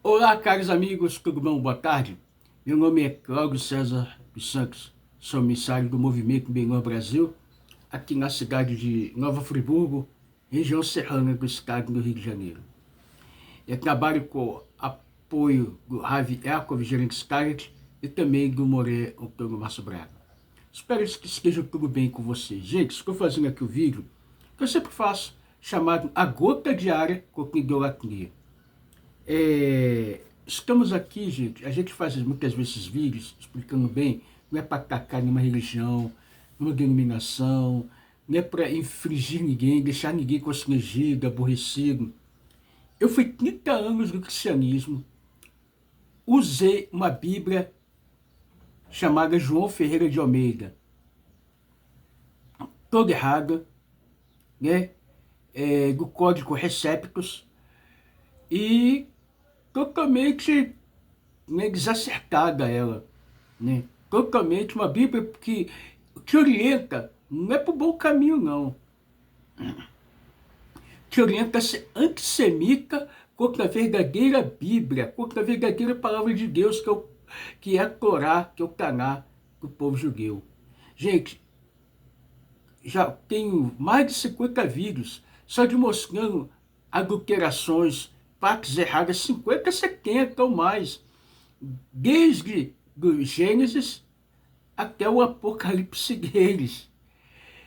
Olá, caros amigos, tudo bom? Boa tarde. Meu nome é Cláudio César dos Santos, sou emissário do Movimento Melhor Brasil, aqui na cidade de Nova Friburgo, região serrana do estado do Rio de Janeiro. Eu trabalho com apoio do Ravi Ercov, gerente Scarlett, e também do Moré Antônio Márcio Braga. Espero que esteja tudo bem com vocês. Gente, estou fazendo aqui o vídeo que eu sempre faço, chamado A Gota Diária com Idolatria. Estamos aqui, gente, a gente faz muitas vezes vídeos explicando bem, não é para atacar nenhuma religião, nenhuma denominação, não é para infringir ninguém, deixar ninguém constrangido, aborrecido. Eu fui 30 anos no cristianismo, usei uma Bíblia chamada João Ferreira de Almeida, toda errada, né? Do código Receptus, e totalmente, né, desacertada ela, né? Totalmente uma Bíblia que te orienta, não é para o bom caminho não, te orienta a ser antissemita contra a verdadeira Bíblia, contra a verdadeira palavra de Deus, que é a Torá, que é o Taná do povo judeu. Gente, já tenho mais de 50 vídeos só demonstrando adulterações, partes erradas, 50, 70 ou mais, desde do Gênesis até o Apocalipse deles.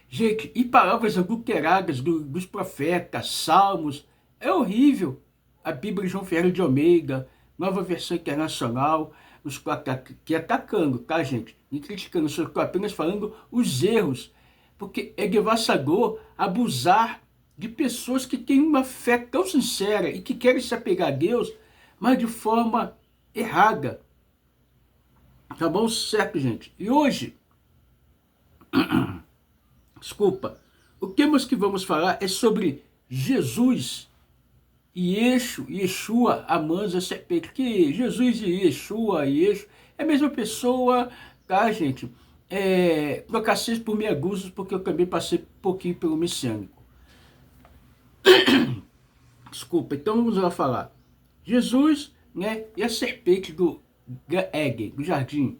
Gente, e palavras adulteradas dos profetas, salmos, é horrível. A Bíblia de João Ferreira de Almeida, Nova Versão Internacional, estou aqui atacando, tá, gente? Nem criticando, estou apenas falando os erros, porque é devastador abusar de pessoas que têm uma fé tão sincera e que querem se apegar a Deus, mas de forma errada. Tá bom? Certo, gente? E hoje, desculpa, o tema que vamos falar é sobre Jesus e Yeshua, a mansa serpente. Que Jesus e Yeshua e Yeshua é a mesma pessoa, tá, gente? Trocar por meia dúzia, porque eu também passei um pouquinho pelo messiânico. Desculpa, então vamos lá falar. Jesus, né, e a serpente do Éden, do jardim.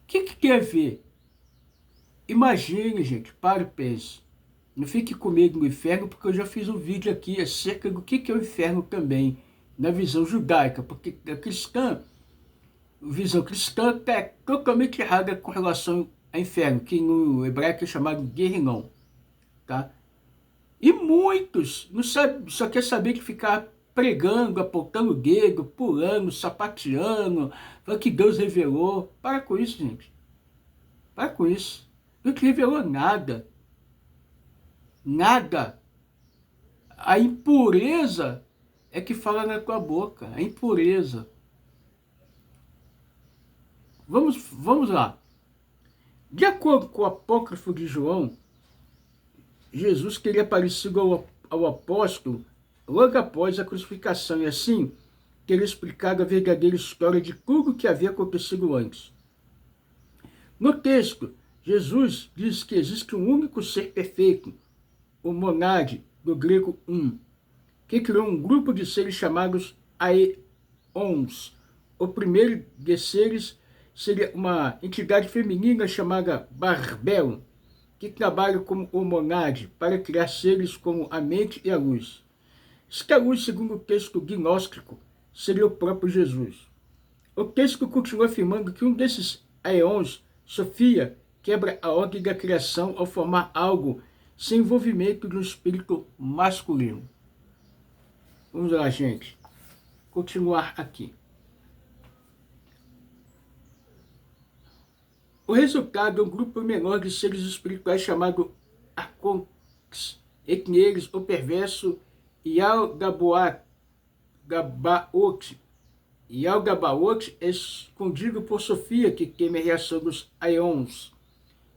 O que tem a ver? Imagine, gente, para e pense. Não fique com medo do inferno, porque eu já fiz um vídeo aqui acerca do que é o inferno também, na visão judaica, porque a visão cristã está totalmente errada com relação ao inferno, que no hebraico é chamado Gehinnom, tá? E muitos não sabe, só quer saber de ficar pregando, apontando o dedo, pulando, sapateando, falando que Deus revelou. Para com isso, gente. Para com isso. Não te revelou nada. Nada. A impureza é que fala na tua boca. A impureza. Vamos lá. De acordo com o apócrifo de João, Jesus teria aparecido ao apóstolo logo após a crucificação, e assim teria explicado a verdadeira história de tudo o que havia acontecido antes. No texto, Jesus diz que existe um único ser perfeito, o monade, do grego que criou um grupo de seres chamados aeons. O primeiro de seres seria uma entidade feminina chamada Barbel, que trabalha como o monade para criar seres como a mente e a luz. Esta luz, segundo o texto gnóstico, seria o próprio Jesus. O texto continua afirmando que um desses aeons, Sofia, quebra a ordem da criação ao formar algo sem envolvimento de um espírito masculino. Vamos lá, gente. Continuar aqui. O resultado é um grupo menor de seres espirituais chamado Arcontes, entre eles o perverso Yaldabaoth. Yaldabaoth é escondido por Sofia, que teme a reação dos Aeons.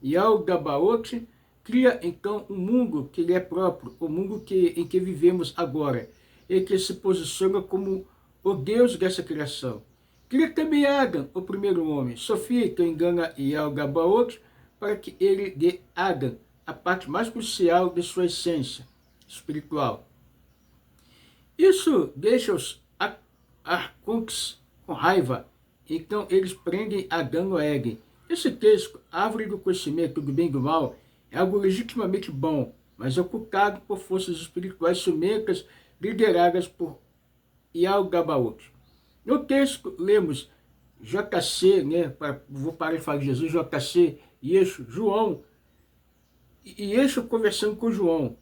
Yaldabaoth cria então um mundo que lhe é próprio, o mundo em que vivemos agora, e que se posiciona como o Deus dessa criação. Cria também Adam, o primeiro homem. Sofia, que engana Yaldabaoth para que ele dê Adam a parte mais crucial de sua essência espiritual. Isso deixa-os arcontes com raiva. Então eles prendem Adão no Éden. Esse texto, árvore do conhecimento do bem e do mal, é algo legitimamente bom, mas ocultado por forças espirituais ciumentas lideradas por Yaldabaoth. No texto, lemos JC, né, vou parar de falar de Jesus, JC, Yeshua, João, e Yeshua conversando com João,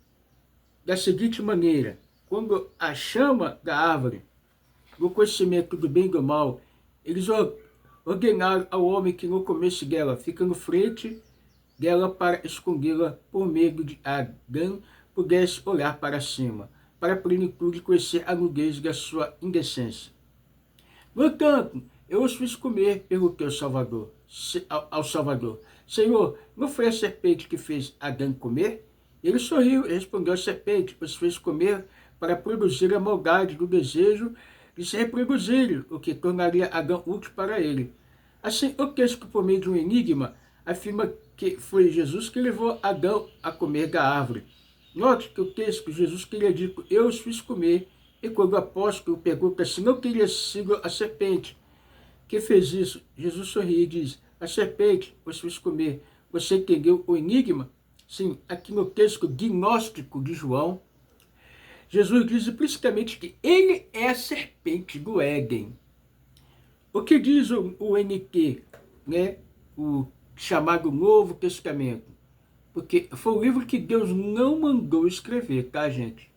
da seguinte maneira: quando a chama da árvore, do conhecimento do bem e do mal, eles ordenaram ao homem que no começo dela fica no frente dela para escondê-la por medo de Adão pudesse olhar para cima, para a plenitude conhecer a nudez da sua indecência. No entanto, eu os fiz comer, perguntou ao Salvador: Senhor, não foi a serpente que fez Adão comer? Ele sorriu e respondeu: a serpente os fez comer para produzir a maldade do desejo de se reproduzir, o que tornaria Adão útil para ele. Assim, o texto, por meio de um enigma, afirma que foi Jesus que levou Adão a comer da árvore. Note que o texto, Jesus queria dizer: eu os fiz comer, e quando o apóstolo pergunta se não teria sido a serpente que fez isso, Jesus sorri e diz: a serpente os fez comer. Você entendeu o enigma? Sim, aqui no texto gnóstico de João, Jesus diz explicitamente que ele é a serpente do Éden. O que diz o NT, né? O chamado Novo Testamento? Porque foi o livro que Deus não mandou escrever, tá, gente?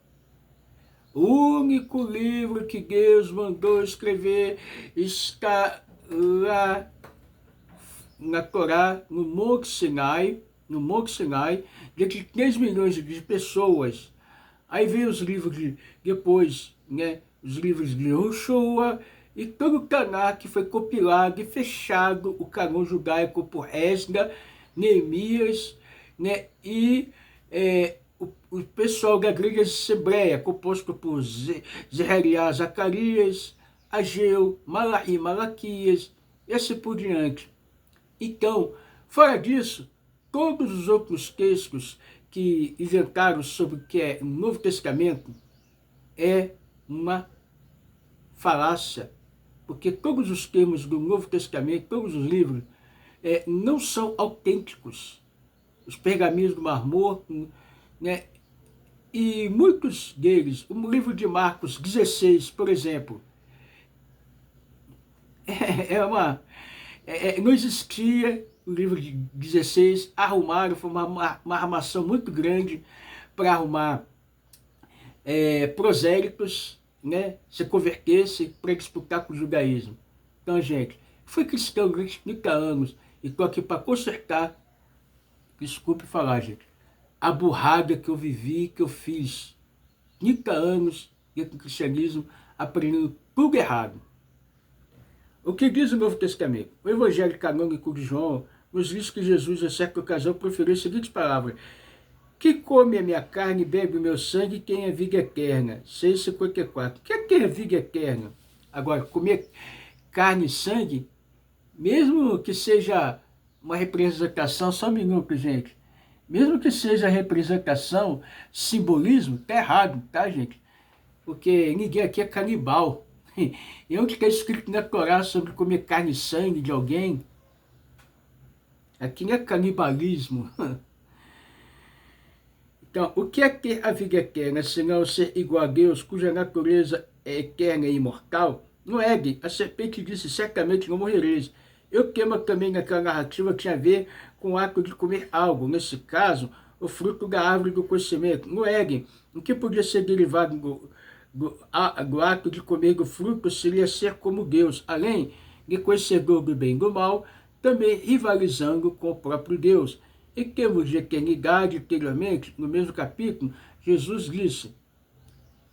O único livro que Deus mandou escrever está lá na Torá, no Monte Sinai, de 3 milhões de pessoas. Aí vem os livros depois, né, os livros de Yoshua e todo o Tanakh que foi compilado e fechado, o cânon judaico por Esdra, Neemias, né, e o pessoal da igreja hebreia, composto por Zerariah, Zacarias, Ageu, Malaí, Malaquias, e assim por diante. Então, fora disso, todos os outros textos que inventaram sobre o que é o Novo Testamento é uma falácia, porque todos os termos do Novo Testamento, todos os livros, não são autênticos. Os pergaminhos do Mar Morto, né? E muitos deles, o livro de Marcos 16, por exemplo, não existia o livro de 16, arrumaram, foi uma armação muito grande para arrumar prosélitos, né, se convertesse para disputar com o judaísmo. Então, gente, fui cristão durante 30 anos e estou aqui para consertar, desculpe falar, gente, a burrada que eu vivi, que eu fiz 30 anos dentro do cristianismo, aprendendo tudo errado. O que diz o Novo Testamento? O Evangelho canônico de João nos diz que Jesus, em certa ocasião, proferiu as seguintes palavras: que come a minha carne e bebe o meu sangue tem a vida eterna. 6,54. O que é vida eterna? Agora, comer carne e sangue, mesmo que seja uma representação, só um minuto, gente, mesmo que seja representação, simbolismo, tá errado, tá, gente? Porque ninguém aqui é canibal. E onde está escrito na Torá sobre comer carne e sangue de alguém? Aqui não é canibalismo. Então, o que é ter a vida eterna, senão ser igual a Deus, cuja natureza é eterna e imortal? No Éden, a serpente disse: certamente não morrereis. Eu temo também naquela narrativa que tinha a ver com o ato de comer algo, nesse caso, o fruto da árvore do conhecimento. No Éden, o que podia ser derivado do ato de comer do fruto seria ser como Deus, além de conhecedor do bem e do mal, também rivalizando com o próprio Deus. Em termos de eternidade, anteriormente, no mesmo capítulo, Jesus disse: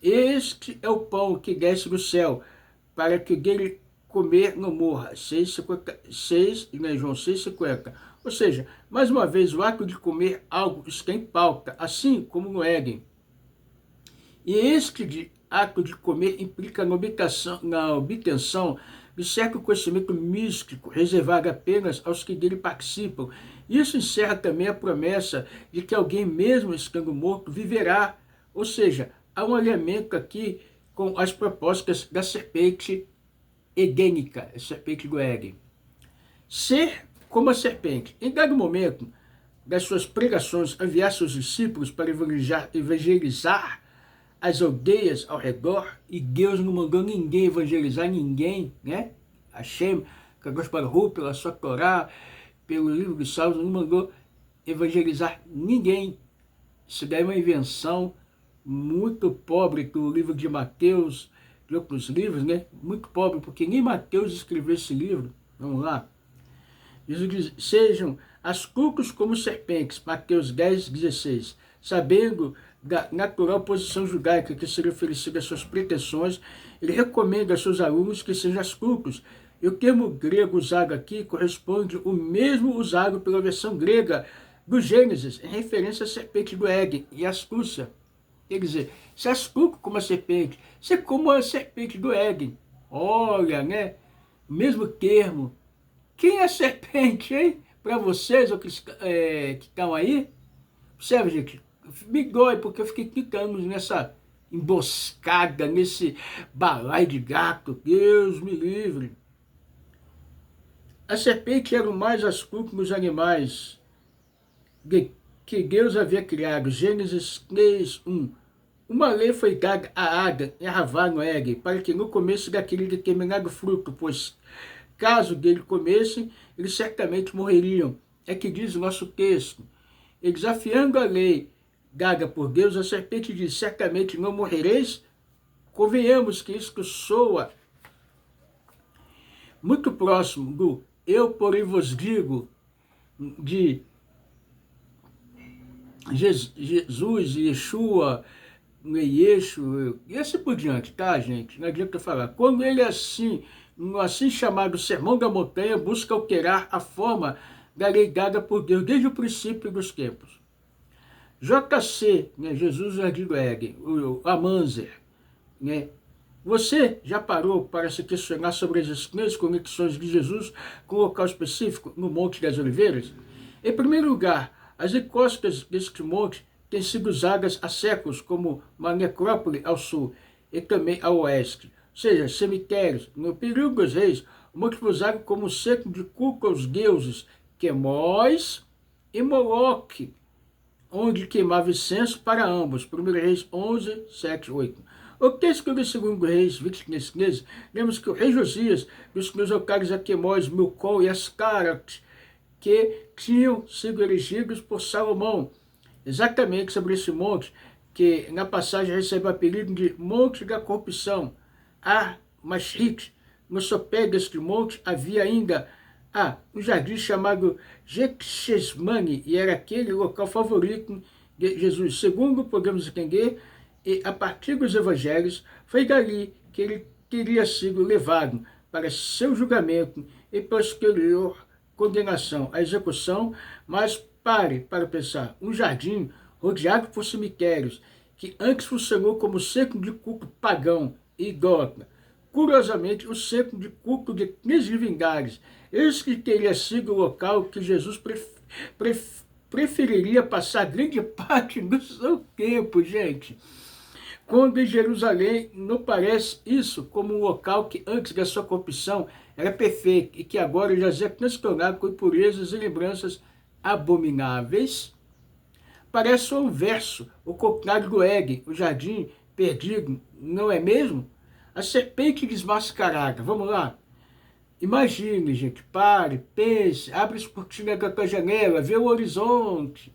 este é o pão que desce do céu, para que dele comer não morra. 6,56, né, João 6,50. Ou seja, mais uma vez, o ato de comer algo está em pauta, assim como no Éden. E este ato de comer implica na obtenção de certo conhecimento místico, reservado apenas aos que dele participam. Isso encerra também a promessa de que alguém, mesmo estando morto, viverá. Ou seja, há um elemento aqui com as propostas da serpente edênica, a serpente Goeg. Ser como a serpente. Em dado momento das suas pregações, enviar seus discípulos para evangelizar as aldeias ao redor, e Deus não mandou ninguém evangelizar ninguém, né? Hashem, Kadosh Baruch Hu, pela sua Torá, pelo livro dos Salmos, não mandou evangelizar ninguém. Isso daí é uma invenção muito pobre do livro de Mateus, de outros livros, né? Muito pobre, porque nem Mateus escreveu esse livro. Vamos lá. Jesus diz, sejam astutos como serpentes, Mateus 10:16, sabendo da natural posição judaica que seria oferecida às suas pretensões, ele recomenda aos seus alunos que sejam astutos. E o termo grego usado aqui corresponde ao mesmo usado pela versão grega do Gênesis, em referência à serpente do Éden e astúcia. Quer dizer, se astuto como a serpente, se como a serpente do Éden. Olha, né? O mesmo termo. Quem é a serpente, hein? Para vocês que estão aí, observe, gente, me dói porque eu fiquei clicando nessa emboscada, nesse balaio de gato. Deus me livre. A serpente era o mais astuto dos animais que Deus havia criado. Gênesis 3:1. Uma lei foi dada a Adão e a Havá no Éden, para que no começo daquele determinado fruto, pois caso dele comessem, eles certamente morreriam. É que diz o nosso texto. E desafiando a lei dada por Deus, a serpente diz, certamente não morrereis. Convenhamos que isso soa muito próximo do eu, porém, vos digo, de Jesus, Yeshua, Yeshua, e assim por diante, tá, gente? Não adianta falar. Quando ele assim chamado Sermão da Montanha, busca alterar a forma da lei dada por Deus desde o princípio dos tempos. JC, né, Jesus Jardim do Éden, o Amanzer, né? Você já parou para se questionar sobre as estranhas conexões de Jesus com o local específico no Monte das Oliveiras? Em primeiro lugar, as encostas deste monte têm sido usadas há séculos como uma necrópole ao sul e também ao oeste, ou seja, cemitérios. No período dos reis, o monte foi usado como centro de culto aos deuses Quemós e Moloque, onde queimava incenso para ambos. 1 Reis 11, 7, 8. O texto do 2 Reis 20:15, vemos que o rei Josias dos meus altares a Quemós, Milcom e Ascarat, que tinham sido erigidos por Salomão, exatamente sobre esse monte, que na passagem recebe o apelido de Monte da Corrupção. Mashrit, no sopé deste monte havia ainda um jardim chamado Getsêmani, e era aquele local favorito de Jesus. Segundo podemos entender, e a partir dos evangelhos, foi dali que ele teria sido levado para seu julgamento e posterior condenação à execução. Mas pare para pensar, um jardim rodeado por cemitérios, que antes funcionou como centro de culto pagão e idólatra, curiosamente o centro de culto de 15 divindades, esse que teria sido o local que Jesus preferiria passar grande parte do seu tempo, gente. Quando em Jerusalém não parece isso como um local que antes da sua corrupção era perfeito e que agora já é transtornado com impurezas e lembranças abomináveis. Parece o inverso, o contrário do Éden, o jardim perdido, não é mesmo? A serpente desmascarada, vamos lá. Imagine, gente, pare, pense, abre as cortinas da tua janela, vê o horizonte.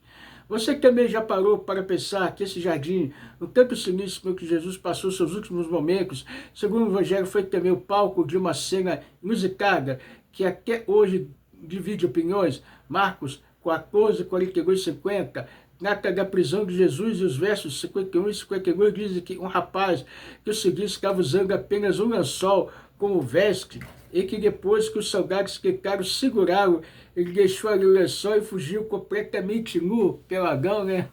Você também já parou para pensar que esse jardim, no tanto sinistro que Jesus passou seus últimos momentos, segundo o Evangelho, foi também o palco de uma cena inusitada, que até hoje divide opiniões? Marcos 14, 42 e 50, trata da prisão de Jesus, e os versos 51 e 52 dizem que um rapaz que o seguia estava usando apenas um lençol como veste, e que depois que os soldados tentaram segurá-lo, ele deixou ali o lençol e fugiu completamente nu, peladão, né?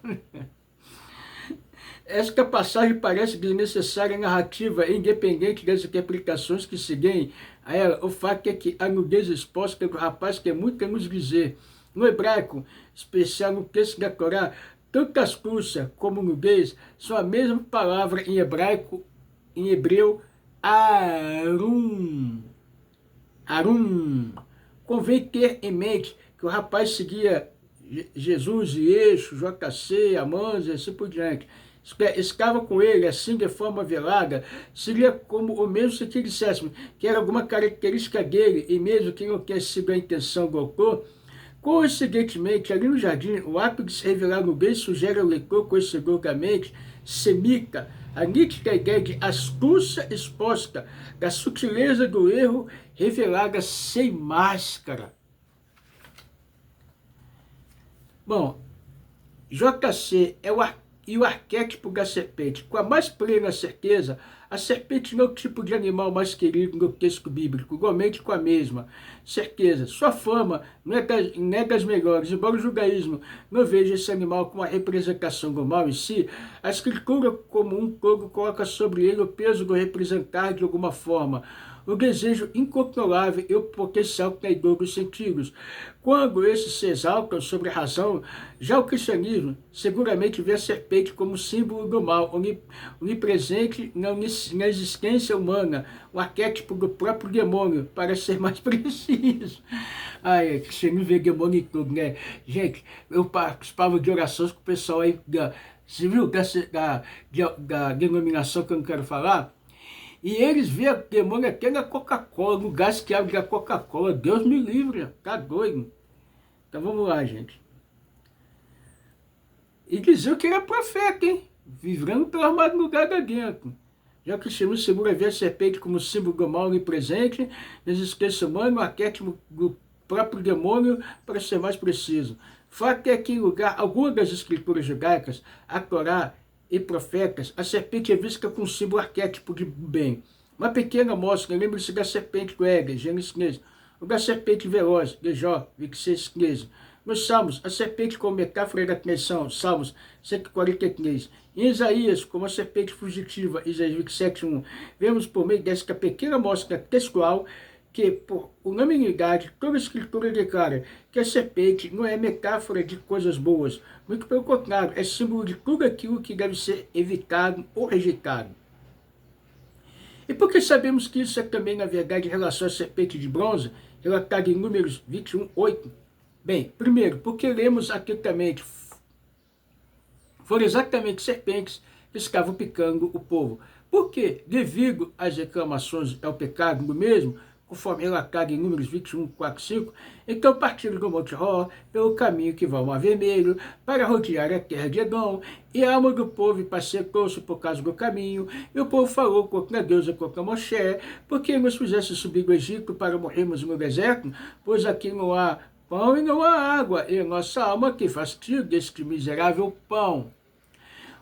Esta passagem parece desnecessária narrativa, independente das interpretações que seguem a ela. O fato é que a nudez exposta do rapaz quer muito a nos dizer. No hebraico, especial no texto da Torá, tanto astúcia como nudez são a mesma palavra em hebraico em hebreu, Arum. Arum. Convém ter em mente que o rapaz seguia Jesus e Eixo, JC, Amans e assim por diante. Escava com ele, assim de forma velada, seria como o mesmo se que disséssemos que era alguma característica dele, e mesmo que não tenha sido a intenção do autor. Coincidentemente, ali no jardim, o ato de se revelar no bem sugere ao leitor coincidentamente semica, a nítida ideia de astúcia exposta, da sutileza do erro revelada sem máscara. Bom, JC e o arquétipo da serpente. Com a mais plena certeza, a serpente não é o tipo de animal mais querido no texto bíblico, igualmente com a mesma certeza. Sua fama não é das melhores. Embora o judaísmo não veja esse animal como uma representação do mal em si, a escritura como um todo coloca sobre ele o peso do representar de alguma forma o desejo incontrolável e o potencial traidor dos sentidos. Quando esses se exaltam sobre a razão, já o cristianismo seguramente vê a serpente como símbolo do mal, onipresente na existência humana, o arquétipo do próprio demônio, para ser mais preciso. Ai, você não vê demônio em tudo, né? Gente, eu participava de orações com o pessoal aí, você viu, da denominação que eu não quero falar? E eles veem demônio até na Coca-Cola, no gás que abre da Coca-Cola. Deus me livre, tá doido. Então vamos lá, gente. E diziam que era profeta, hein? Vivendo pela madrugada dentro. Já que o Senhor segura ver a serpente como símbolo do mal onipresente, na existência humana, o arquétipo do próprio demônio, para ser mais preciso. Fato é que em lugar alguma das escrituras judaicas, a Torá e profetas, a serpente é vista com um símbolo arquétipo de bem. Uma pequena amostra, lembre-se da serpente do Éger, Gênesis 15, ou da serpente veloz, de Jó, 26:15. Nos Salmos, a serpente como metáfora da criação, Salmos 143. Em Isaías, como a serpente fugitiva, Isaías 27:1. Vemos por meio desta pequena amostra textual que, por unanimidade, toda a escritura declara que a serpente não é metáfora de coisas boas, muito pelo contrário, é símbolo de tudo aquilo que deve ser evitado ou rejeitado. E porque sabemos que isso é também, na verdade, em relação à serpente de bronze, relatada em Números 21:8? Bem, primeiro, porque lemos atentamente, foram exatamente serpentes que estavam picando o povo. Porque, devido às reclamações ao pecado do mesmo, conforme relatado em Números 21:4-5, então partiram do Monte Hor pelo caminho que vai ao Mar Vermelho, para rodear a terra de Edom, e a alma do povo passecou-se por causa do caminho, e o povo falou contra Deus e contra Moshe, porque nos fizesse subir do Egito para morrermos no deserto, pois aqui não há pão e não há água, e nossa alma que fastidia deste miserável pão.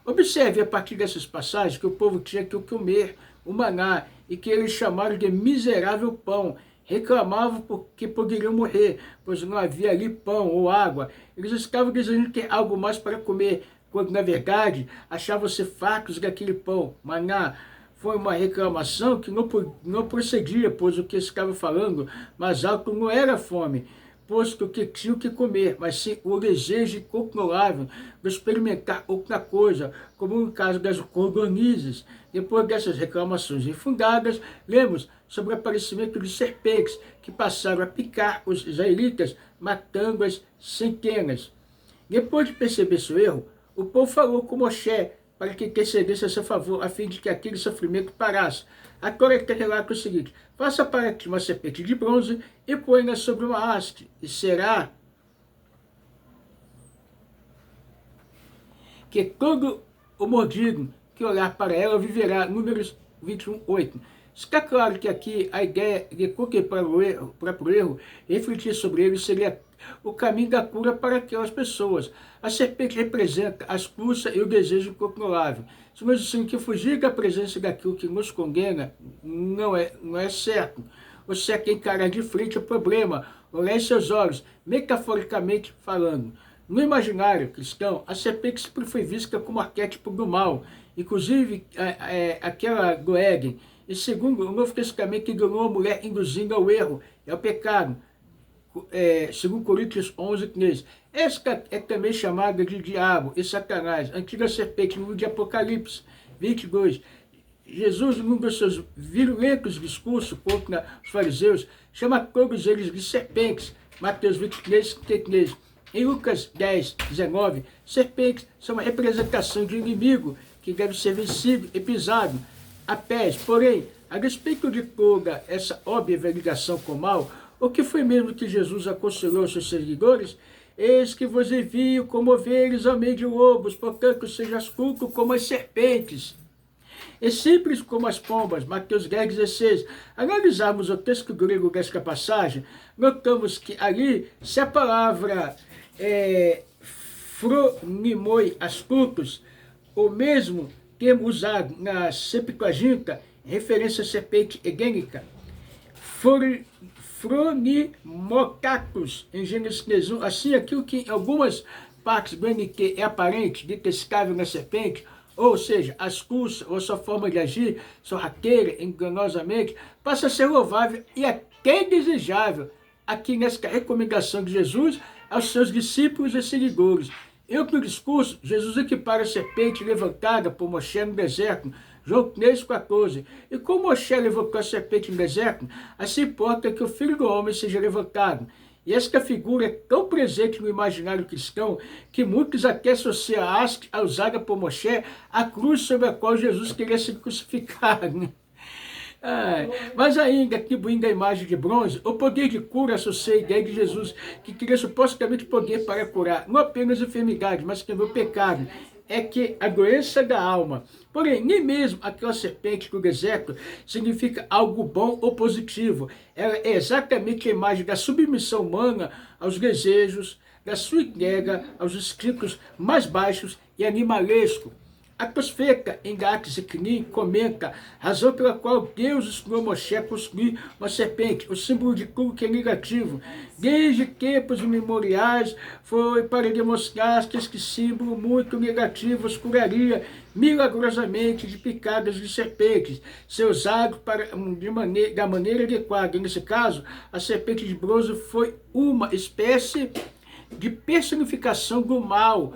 Observe a partir dessas passagens que o povo tinha que comer o maná e que eles chamaram de miserável pão. Reclamavam porque poderiam morrer, pois não havia ali pão ou água. Eles estavam desejando ter algo mais para comer, quando na verdade achavam-se fartos daquele pão, maná. Foi uma reclamação que não procedia, pois o que estava falando mais alto não era fome, posto que tinham que comer, mas sim o desejo incontrolável de experimentar outra coisa, como no caso das codornizes. Depois dessas reclamações infundadas, lemos sobre o aparecimento de serpentes que passaram a picar os israelitas, matando-as centenas. Depois de perceber seu erro, o povo falou com Moshe para que intercedesse a seu favor, a fim de que aquele sofrimento parasse. A Torá relata o seguinte: faça para ti uma serpente de bronze e põe-na sobre uma haste, e será que todo o mordido que olhar para ela viverá. Números 21:8. Está claro que aqui a ideia de cookie para o erro, refletir sobre ele seria o caminho da cura para aquelas pessoas. A serpente representa a astúcia e o desejo incontrolável. Se nós dissemos que fugir da presença daquilo que nos condena não é certo. O certo é encarar de frente o problema, olhar em seus olhos, metaforicamente falando. No imaginário cristão, a serpente sempre foi vista como arquétipo do mal, inclusive aquela do Éden. E segundo o Novo Testamento, que enganou a mulher induzindo ao erro, ao pecado. Segundo Coríntios 11:3. Esta é também chamada de diabo e Satanás, antiga serpente, no livro de Apocalipse 22. Jesus, num dos seus virulentos discursos contra os fariseus, chama todos eles de serpentes. Mateus 23, 33. Em Lucas 10, 19, serpentes são uma representação de um inimigo que deve ser vencido e pisado a pés. Porém, a respeito de toda essa óbvia ligação com o mal, o que foi mesmo que Jesus aconselhou aos seus seguidores? Eis que vos envio como ovelhas ao meio de lobos, portanto seja astuto como as serpentes e simples como as pombas. Mateus 10, 16. Analisarmos o texto grego desta passagem, notamos que ali, se a palavra phronimoi, astutos, o mesmo termo usado na Septuaginta, referência à serpente egênica, phronimocatus, em Gênesis 1, assim aquilo que em algumas partes do NQ é aparente, detestável na serpente, ou seja, astúcia ou sua forma de agir, sorrateira, enganosamente, passa a ser louvável e até desejável, aqui nesta recomendação de Jesus aos seus discípulos e seguidores. Em outro discurso, Jesus equipara a serpente levantada por Moshe no deserto, João 3, 14. E como Moshe levantou a serpente no deserto, assim importa que o Filho do Homem seja levantado. E esta figura é tão presente no imaginário cristão que muitos até associam a usada por Moshe à cruz sobre a qual Jesus queria ser crucificado. Mas ainda atribuindo a imagem de bronze, o poder de cura associa a ideia de Jesus, que queria supostamente poder para curar não apenas enfermidade, mas também o pecado. É que a doença da alma. Porém, nem mesmo aquela serpente do deserto significa algo bom ou positivo. Ela é exatamente a imagem da submissão humana aos desejos, da sua entrega aos instintos mais baixos e animalescos. A Tosfeta, em Gates e Kni, comenta a razão pela qual Deus ensinou Moshe a construir uma serpente, o símbolo de tudo que é negativo. Desde tempos imemoriais foi para demonstrar que este símbolo muito negativo os curaria milagrosamente de picadas de serpentes, ser usado da maneira adequada. Nesse caso, a serpente de bronze foi uma espécie de personificação do mal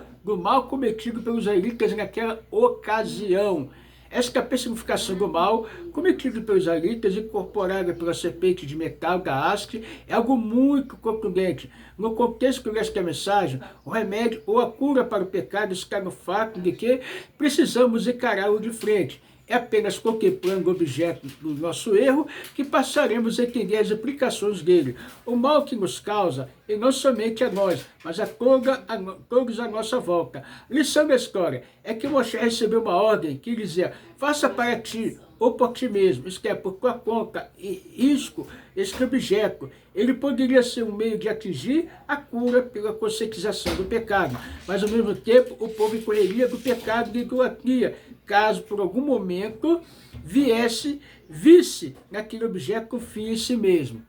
cometido pelos israelitas naquela ocasião. Esta personificação do mal cometido pelos israelitas, incorporada pela serpente de metal da haste, é algo muito contundente. No contexto desta mensagem, o remédio ou a cura para o pecado está no fato de que precisamos encará-lo de frente. É apenas contemplando o objeto do nosso erro que passaremos a entender as implicações dele. O mal que nos causa, e não somente a nós, mas a todos à nossa volta. Lição da história é que Moshe recebeu uma ordem que dizia: faça para ti ou por ti mesmo, isto é, por tua conta e risco, este objeto. Ele poderia ser um meio de atingir a cura pela conscientização do pecado, mas ao mesmo tempo o povo correria do pecado de idolatria, caso por algum momento visse naquele objeto o fim em si mesmo.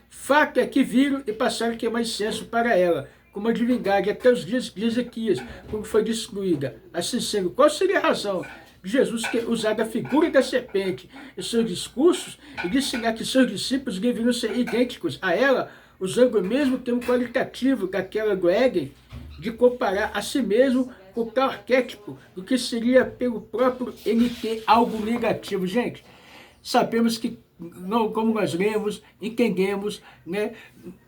Fato é que viram e passaram a queimar incenso para ela, como a divindade, até os dias de Ezequias, quando foi destruída. Assim sendo, qual seria a razão de Jesus ter usado a figura da serpente em seus discursos e de ensinar que seus discípulos deveriam ser idênticos a ela, usando o mesmo termo qualitativo daquela do Éden, de comparar a si mesmo com tal arquétipo do que seria pelo próprio NT algo negativo? Gente, sabemos que, não, como nós lemos, entendemos, né,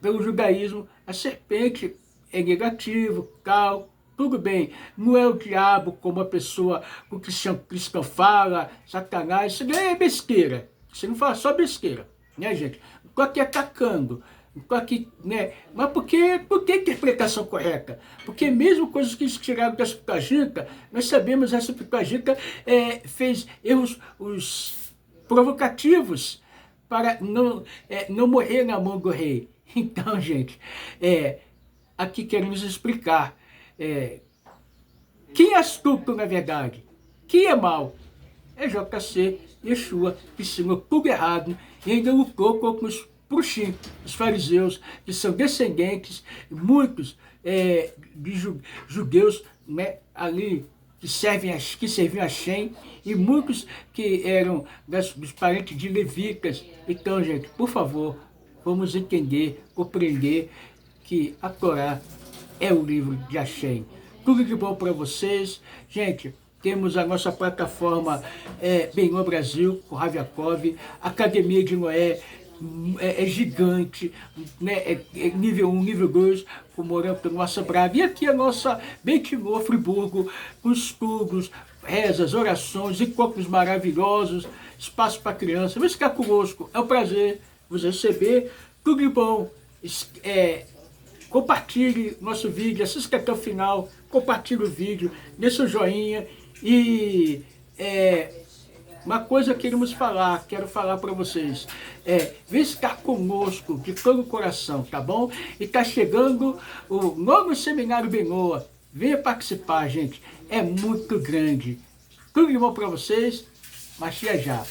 pelo judaísmo, a serpente é negativo, tal, tudo bem, não é o diabo como a pessoa, o cristão fala, Satanás, isso é besteira, você não fala só besteira, né, gente? Estou aqui atacando, estou aqui, né, mas por que interpretação correta? Porque mesmo coisas que tiraram da Septuaginta, nós sabemos que a Septuaginta fez erros provocativos para não morrer na mão do rei. Então, gente, aqui queremos explicar quem é astuto na verdade, quem é mau. É JC, Yeshua, que ensinou tudo errado e ainda lutou contra os Puxim, os fariseus, que são descendentes, muitos de judeus, né, ali, que serviam a Shem, e muitos que eram dos parentes de levitas. Então, gente, por favor, vamos entender, compreender que a Torá é o livro de Hashem. Tudo de bom para vocês. Gente, temos a nossa plataforma Benhor Brasil, com Raviakov, Academia de Noé, é gigante, né? Nível 1, nível 2, com Moranto, Nossa Braga. E aqui a nossa Bentimor, Friburgo, com estudos, rezas, orações, encontros maravilhosos, espaço para criança. Vem ficar conosco, é um prazer vos receber. Tudo de bom. Compartilhe nosso vídeo, assista até o final, compartilhe o vídeo, dê seu joinha e uma coisa que quero falar para vocês, vem estar conosco de todo o coração, tá bom? E tá chegando o novo Seminário Benhor, venha participar, gente, é muito grande. Tudo de bom para vocês, Machia já.